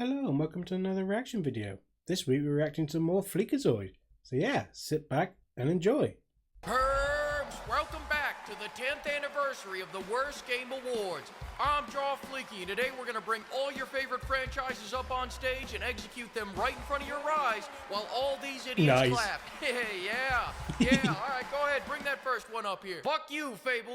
Hello and welcome to another reaction video. This week we're reacting to more Fleekazoid. So yeah, sit back and enjoy. Herbs, welcome back to the 10th anniversary of the Worst Game Awards. I'm Jaw Fleeky, and today we're going to bring all your favorite franchises up on stage and execute them right in front of your eyes while all these idiots clap. Hey, yeah, alright, go ahead, bring that first one up here. Fuck you, Fable.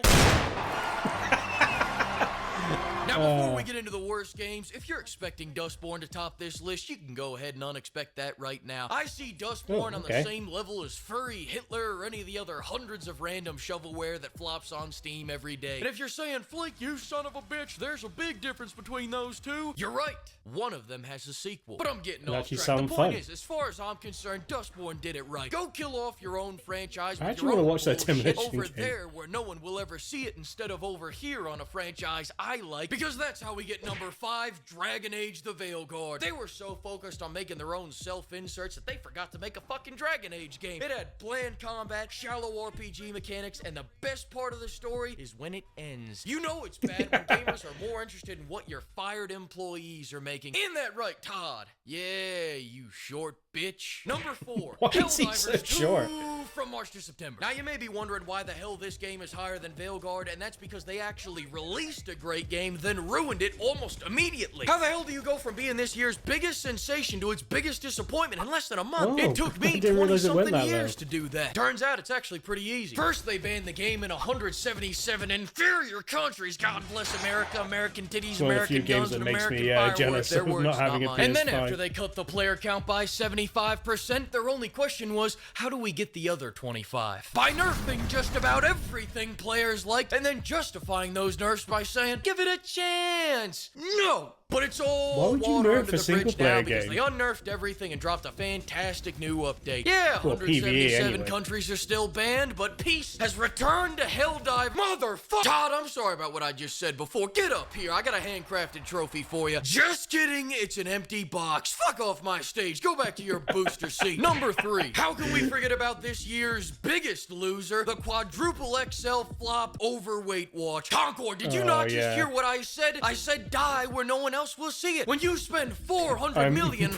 Now, before we get into the worst games, if you're expecting Dustborn to top this list, you can go ahead and unexpect that right now. I see Dustborn on the same level as Furry, Hitler, or any of the other hundreds of random shovelware that flops on Steam every day. And if you're saying, Fleek, you son of a bitch, there's a big difference between those two, you're right. One of them has a sequel. But I'm getting off track. The point is, as far as I'm concerned, Dustborn did it right. Go kill off your own franchise with your own bullshit over there where no one will ever see it instead of over here on a franchise I like. Because that's how we get number 5, Dragon Age the Veilguard. They were so focused on making their own self-inserts that they forgot to make a fucking Dragon Age game. It had bland combat, shallow RPG mechanics, and the best part of the story is when it ends. You know it's bad when gamers are more interested in what your fired employees are making. Ain't that right, Todd? Yeah, you short bitch. Number 4, Why is he so short? From March to September. Now you may be wondering why the hell this game is higher than Veilguard, and that's because they actually released a great game, then ruined it almost immediately. How the hell do you go from being this year's biggest sensation to its biggest disappointment in less than a month? It took me 20-something years to do that. Turns out it's actually pretty easy. First, they banned the game in 177 inferior countries. God bless America, American titties, American guns, and American fireworks. Their words, not mine. And then after they cut the player count by 75%, their only question was, how do we get the other 25? By nerfing just about everything players liked, and then justifying those nerfs by saying, give it a chance. No! But it's all water under the bridge now because they unnerfed everything and dropped a fantastic new update. Yeah, 177 countries are still banned, but peace has returned to Helldive. Motherfucker! Todd, I'm sorry about what I just said before. Get up here. I got a handcrafted trophy for you. Just kidding. It's an empty box. Fuck off my stage. Go back to your booster seat. Number 3. How can we forget about this year's biggest loser, the quadruple XL flop overweight watch? Concord, did you not just hear what I said? I said die where no one else will see it. When you spend $400 million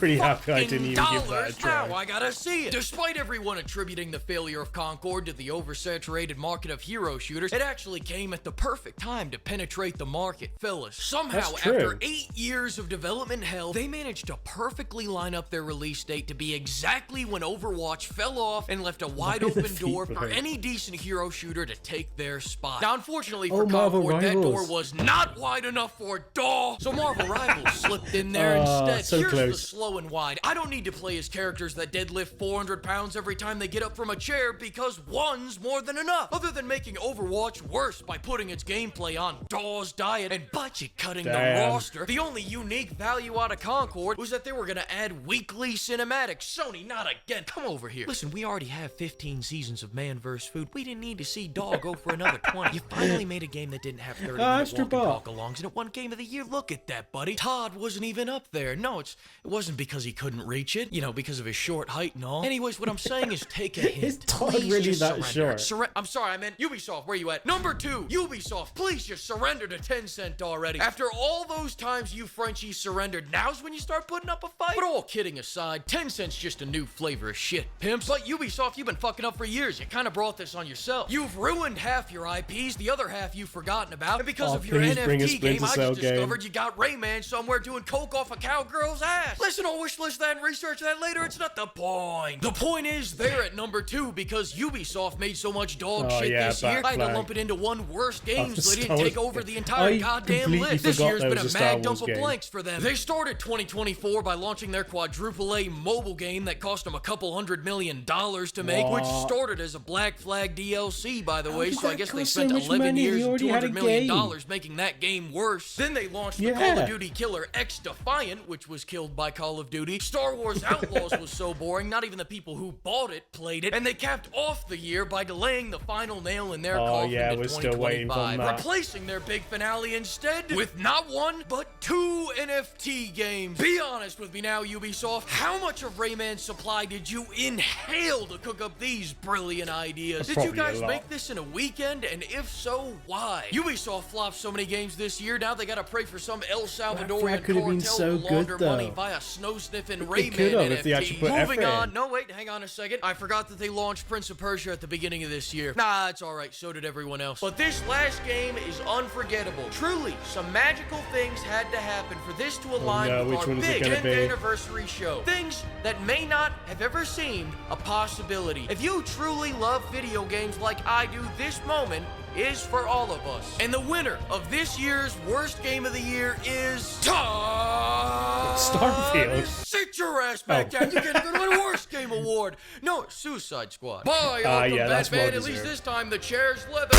dollars, now I gotta see it. Despite everyone attributing the failure of Concord to the oversaturated market of hero shooters, it actually came at the perfect time to penetrate the market, fellas. Somehow, after 8 years of development hell, they managed to perfectly line up their release date to be exactly when Overwatch fell off and left a wide open door for any decent hero shooter to take their spot. Now, unfortunately for Concord, that door was not wide enough for DAW, so Marvel Rivals slipped in there instead. Here's the slow and wide. I don't need to play as characters that deadlift 400 pounds every time they get up from a chair because one's more than enough. Other than making Overwatch worse by putting its gameplay on DAW's diet and budget cutting the roster, the only unique value out of Concord was that they were gonna add weekly cinematics. Sony, not again. Come over here. Listen, we already have 15 seasons of Man vs. Food. We didn't need to see DAW go for another 20. You finally made a game that didn't have 30-minute walk and talk-alongs, and it won Game of the Year. Look at that, buddy. Todd wasn't even up there. No, it wasn't because he couldn't reach it, you know, because of his short height and all. Anyways, what I'm saying is take a hint. Is Todd really that short? I'm sorry, I meant Ubisoft, where you at? Number 2, Ubisoft, please just surrender to Tencent already. After all those times you Frenchies surrendered, now's when you start putting up a fight? But all kidding aside, Tencent's just a new flavor of shit, pimps. But Ubisoft, you've been fucking up for years. You kind of brought this on yourself. You've ruined half your IPs, the other half you've forgotten about, and because of your NFT game, I just discovered you got Rayman somewhere doing coke off a cowgirl's ass. Listen, I'll wish list that and research that later. It's not the point. The point is they're at number 2 because Ubisoft made so much dog shit this year. I had to lump it into one worst game so they didn't take over the entire goddamn list. This year's been a mad dump of blanks for them. They started 2024 by launching their quadruple A mobile game that cost them a couple $100 million to make, which started as a Black Flag DLC, by the way, so I guess they spent 11 years and $200 million making that game worse. Then they launched the Call of Duty killer X Defiant, which was killed by Call of Duty. Star Wars Outlaws was so boring, not even the people who bought it played it. And they capped off the year by delaying the final nail in their coffin to 2025, replacing their big finale instead with not one, but 2 NFT games. Be honest with me now, Ubisoft. How much of Rayman's supply did you inhale to cook up these brilliant ideas? Did you guys make this in a weekend? And if so, why? Ubisoft flopped so many games this year, now they gotta pray for some El Salvador Salvadorian could have been cartel so will launder good, though. money via snow-sniffing It Rayman could have NFTs. if they actually put effort Moving on. in. No, wait, hang on a second. I forgot that they launched Prince of Persia at the beginning of this year. Nah, it's alright. So did everyone else. But this last game is unforgettable. Truly, some magical things had to happen for this to align with our big 10th anniversary show. Things that may not have ever seemed a possibility. If you truly love video games like I do, this moment is for all of us. And the winner of this year's worst game of the year is Starfield. Sit your ass back down. You're gonna go to the worst game award. No, Suicide Squad. Boy, yeah, that's Batman. well At least deserved. this time the chair's leather.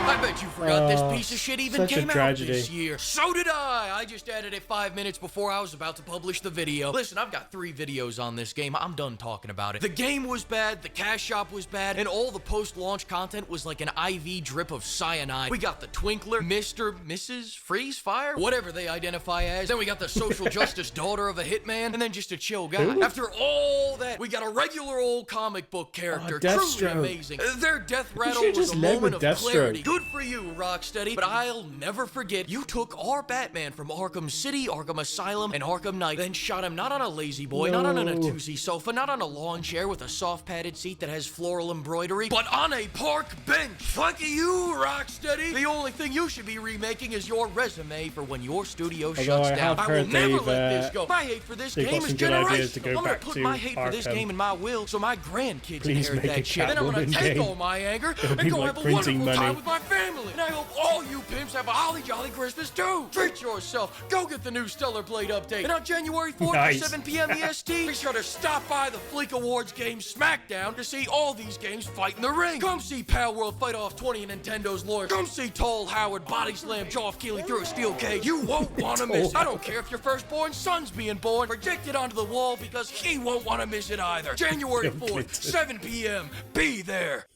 I bet you forgot this piece of shit even such a came out tragedy. this year. So did I. I just added it 5 minutes before I was about to publish the video. Listen, I've got 3 videos on this game. I'm done talking about it. The game was bad, the cash shop was bad, and all the post-launch content was like an IV drip of cyanide. We got the Twinkler, Mr., Mrs., Freeze Fire, whatever they identify as. Then we got the social justice daughter of a hitman, and then just a chill guy. Who? After all that, we got a regular old comic book character. Truly Deathstroke. amazing. Their death rattle should've was just a led moment with of clarity. Deathstroke. Good for you, Rocksteady, but I'll never forget you took our Batman from Arkham City, Arkham Asylum, and Arkham Knight, then shot him not on a lazy boy, not on a No. 2-seat sofa, not on a lawn chair with a soft padded seat that has floral embroidery, but on a park bench. Fuck you, Rocksteady. The only thing you should be remaking is your resume for when your studio shuts I down. have I will heard never they've, let this go. My hate for this they've got game some is good ideas to generational. go I'm gonna back put to my hate for this Arkham. game in my will so my grandkids Please inherit make a that shit. Then I'm gonna Catwoman take game. all my anger It'll and be go like have a printing wonderful time money. with my family. And I hope all you pimps have a holly jolly Christmas too. Treat yourself. Go get the new Stellar Blade update. And on January 4th Nice. at 7 p.m. EST, be sure to stop by the Fleek Awards Game Smackdown to see all these games fight in the ring. Come see Pal World fight off 20 of Nintendo's lawyers. Come see Tall Howard body slam Geoff Keighley through a steel cage. You won't want to miss it. I don't care if your firstborn son's being born. Project it onto the wall because he won't want to miss it either. January 4th, 7 p.m. Be there.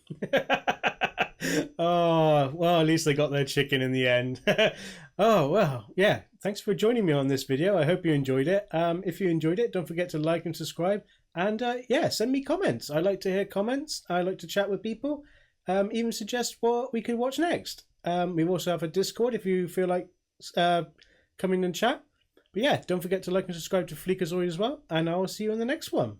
Oh, well, at least they got their chicken in the end. Oh, well, yeah. Thanks for joining me on this video. I hope you enjoyed it. If you enjoyed it, don't forget to like and subscribe. And yeah, send me comments. I like to hear comments. I like to chat with people. Even suggest what we could watch next. We also have a Discord if you feel like coming and chat. But yeah, don't forget to like and subscribe to Fleekazoid as well. And I will see you in the next one.